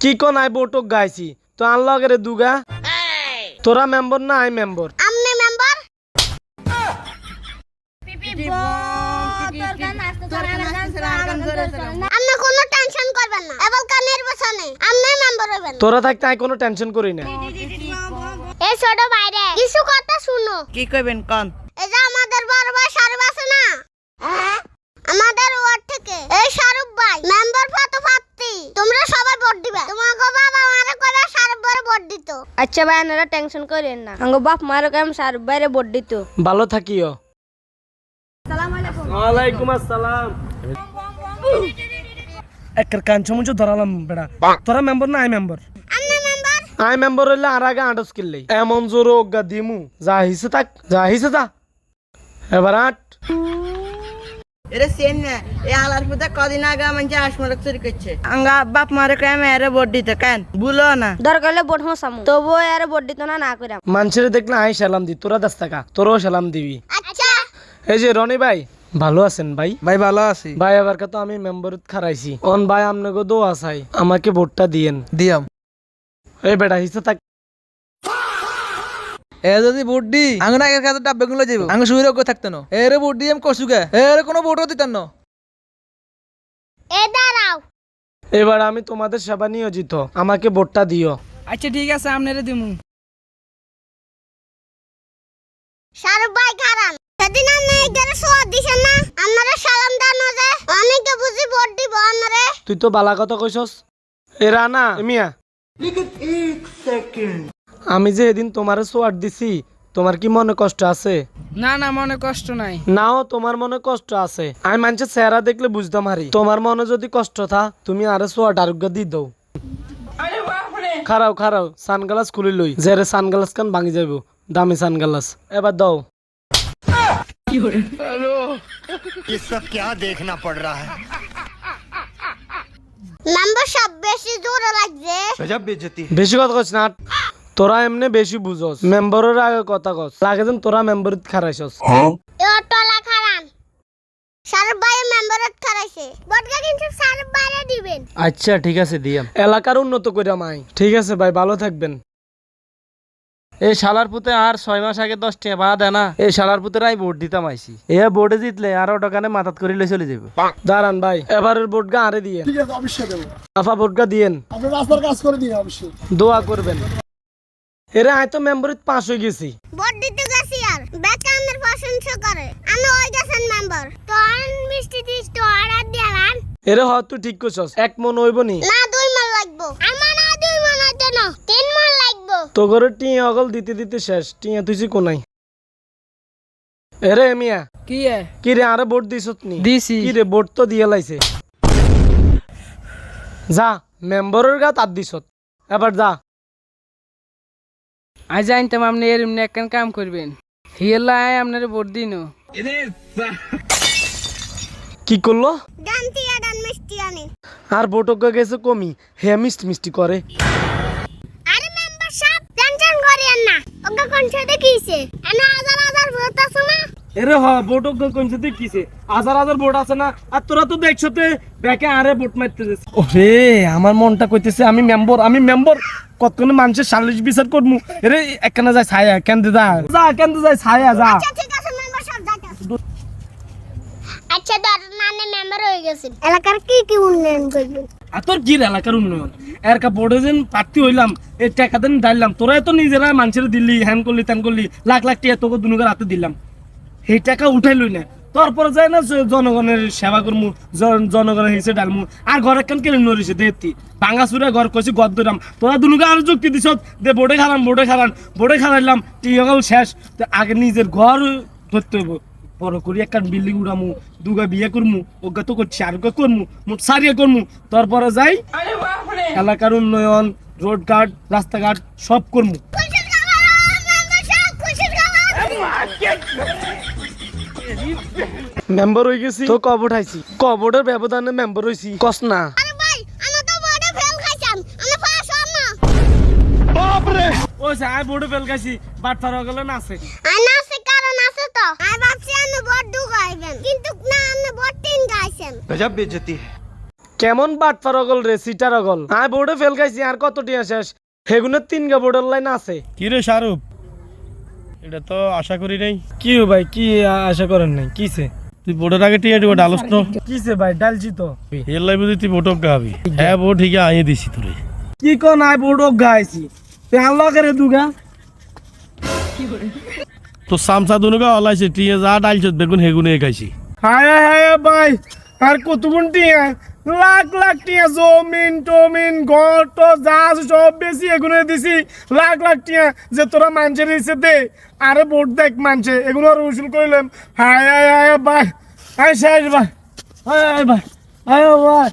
কি কোন আই বটক গাইছি তো আনলগেরে দুগা তোরা মেম্বার না আই মেম্বার আমনে মেম্বার আমনে কোনো টেনশন করবেন না এবার কার নির্বাচনে আমনে মেম্বার হইবেন তোরা থাকতে আই কোনো টেনশন করি না এই ছোট বাইরে কিছু কথা শুনো কি কইবেন কোন এই যে আমাদের বড় ভাই শাহরুখ আছে না আমাদের ওয়ার্ড থেকে এই শাহরুখ ভাই মেম্বার প্রার্থী তোমরা সবাই ভোট দিবে তোমাকে বাবা আমারে কইরা শাহরুখ ভাইরে ভোট দিত আচ্ছা ভাই আপনারা টেনশন করেন না আঙ্গো বাপ মারো কাম শাহরুখ ভাইরে ভোট দিত ভালো থাকিও ওয়ালাইকুম আসসালাম একার কাঞ্চমুচো ধরালাম বেড়া তোরা মেম্বার না আই মেম্বার আমনে মেম্বার আই মেম্বার হইলে আর আগে আটস কিনলেই এমন জোর অজ্ঞা দিমু যা হিসে থাক যা হিসে যা এবার আট এরে সেন না এই আলার পুতে কদিন আগে মানে আসমরক চুরি করছে আঙ্গা বাপ মারে কাম এরে ভোট দিতে কেন ভুলো না দরকার হলে ভোট হসামু তবুও এর ভোট দিত না না কইরাম মানুষের দেখলে আই সালাম দি তোরা 10 টাকা তোরও সালাম দিবি আচ্ছা এই যে রনি ভাই ভালো আছেন ভাই ভাই ভালো আছি ভাই আবার কত আমি মেম্বারত খারাইছি অন ভাই আমনগো দোয়া চাই আমাকে ভোটটা দিয়েন দিয়াম এই বেটা হিসে থাক এ যদি ভোট দি আঙ্গ না এর কাছে ডাব্বে গুলো যাইব আঙ্গ শুইরে কই থাকতেন এরে ভোট দিয়াম কসুকে এর কোনো ভোটও দিতেন না এ দাঁড়াও এবার আমি তোমাদের সেবা নিয়োজিত আমাকে ভোটটা দিও আচ্ছা ঠিক আছে আমনেরে দিমু শাহরুখ ভাই খারান সেদিন আপনি এগারে সোয়া দিছেন না আপনারা সালাম দান যে অনেকে বুঝি ভোট দিব আপনারে তুই তো বালা কথা কইছস এ রানা মিয়া আমি যে এদিন তোমারে সোয়াট দিছি তোমার কি মনে কষ্ট আছে না না মনে কষ্ট নাই নাও তোমার মনে কষ্ট আছে আমি মানুষের চেহারা দেখলে বুঝতাম হারি তোমার মনে যদি কষ্ট থা তুমি আরে সোয়াট আরোগ্য দি দাও খারাও খারাও সানগ্লাস খুলি লই জেরে সানগ্লাস কান ভাঙি যাইব দামি সানগ্লাস এবার দাও ये सब क्या देखना पड़ रहा है নাম্বার সব বেশি জোরে লাগছে गजब बेइज्जती বেশি কথা কস না তোরা এমনি বেশি বুঝস মেম্বারের আগে কথা কস লাগে যেন তোরা মেম্বারিত খারাইছস এ টলা খারান শাহরুখ ভাই মেম্বারত খারাইছে ভোটটা কিন্তু শাহরুখ ভাইরে দিবেন আচ্ছা ঠিক আছে দিয়াম এলাকার উন্নত কইরা মাই ঠিক আছে ভাই ভালো থাকবেন এই শালার পুতে আর 6 মাস আগে 10 টাকা বাদ দেনা এই শালার পুতেরাই ভোট দিতাম আইছি এ ভোটে জিতলে আরো টাকানে মাথাত করিলে চলে যাবে দাঁড়ান ভাই এবারের ভোট গা আরে দিয়ে ঠিক আছে অবশ্যই দেবো আফা ভোট গা দিয়েন আপনি রাস্তার কাজ করে দিন অবশ্যই দোয়া করবেন এরা হয়তো মেম্বারিত পাস হয়ে গেছি ভোট দিতে গেছি আর বেকানের প্রশংসা করে আমি ওই গেছেন মেম্বার তো আন মিষ্টি দিস তো অর্ডার দিলাম এরে হয়তো ঠিক করছস এক মন হইব নি না 2 মাস লাগবো আমার না 2 মাসের জন্য 3 মাস লাগবো তো করে টিয়া অগল দিতে দিতে শেষ টিয়া তুইছি কোনাই এরে মিয়া কি কি রে আরে ভোট দিছত নি দিছি কি রে ভোট তো দিয়ে লাইছে যা মেম্বারের গা তার দিছত এবার যা আজ জানতাম আপনি এরমনি একখান কাম করবেন হিয়েলাই আপনারে ভোট দিনো কি করলো ডান্তি আদান মিষ্টি আনি আর ভোটক গেছে কমি হে মিষ্টি মিষ্টি করে আরে মেম্বার সাহেব টেনশন করিয়েন না ওকে কোন সাথে কিছে এনা হাজার হাজার ভোট আছে না এরে হ ভোটক কইছে দেখিছে হাজার হাজার ভোট আছে না আর তোরা তো দেখছতে ব্যাকে আরে ভোট মারতে যাচ্ছে ওরে আমার মনটা কইতেছে আমি মেম্বার কতক্ষণ মানুষের সালিশ বিচার করমু এরে একখানা যায় ছায়া কেন্দে যায় ছায়া যা আচ্ছা ঠিক আছে মেম্বার সাহেব যাইতাছি আচ্ছা নানে মেম্বার হয়ে গেছেন এলাকার কি কি উন্নয়ন করবেন আর তোর কি এলাকার উন্নয়ন এর কা বোর্ডে যেন প্রার্থী হইলাম এই টাকা দেন ডাইলাম তোরা তো নিজেরা মানুষের দিল্লি হ্যান করলি ত্যান করলি লাখ লাখ টাকা তোকে দুনুকের হাতে দিলাম এই টাকা উঠাই লই না তারপরে যায় না জনগণের সেবা করমু জনগণের হিসেবে ডালমু আর ঘর একখান কেন নড়িছে দেখতি ভাঙা চুরা ঘর কইছি গদ দিলাম তোরা দুনুকে আর যুক্তি দিছ দে বোর্ডে খারাইলাম টিয়গল শেষ আগে নিজের ঘর ধরতে হইব বড় করি একটা বিল্ডিং উড়ামু দুগা বিয়ে করমু ওগা তো করছি আর করমু মোট সারিয়ে করমু তারপরে যাই এলাকার উন্নয়ন রোড ঘাট রাস্তাঘাট সব করমু মেম্বার হয়ে গেছি তো কবট হাইছি কবটের ব্যবধানে মেম্বার হইছি কস না আরে ভাই আমি তো বড় ফেল খাইছাম আমি পাস হম না ও সাই বোর্ডে ফেল খাইছি বাট ফার গেল না আছে আই না সে কারণ আছে তো আই ভাবছি আমি বড় দু গাইবেন কিন্তু না আমি বড় তিন গাইছেন गजब बेइज्जती है কেমন বাটপার অগল রে সিটার অগল আয় বোর্ডে ফেল খাইছি আর কত টিয়া শেষ হেগুনের 3 গা বোর্ডের লাইন আছে। কি রে শাহরুখ, এটা তো আশা করি নাই। কি ভাই কি আশা করেন নাই কিছে? তুই বোর্ডের আগে টিয়া টিয়া ডালস তো কিছে ভাই ডালছি তো। এর লাই বুঝি তুই বোটক গাবি। হ্যাঁ বোট ঠিক আইয়ে দিছি তোরে। কি কোন আয় বোর্ডক গাইছি তে আল্লাহ করে দুগা তো সামসা দুনুগা অলাইছে টিয়া যা ডালছ বেগুন হেগুনে খাইছি। হায় হায় ভাই আর কতগুণ টিয়া লাখ লাখ টিয়া জমিন টমিন ঘর তো যা আছে সব বেশি এগুলো দিছি লাখ লাখ টিয়া যে তোরা মানুষের দিছে দে আরে ভোট দেখ মানছে এগুলো আর উসুল করলাম। হায় হায় হায় ভাই হায় শেষ ভাই হায় হায় ভাই হায় ভাই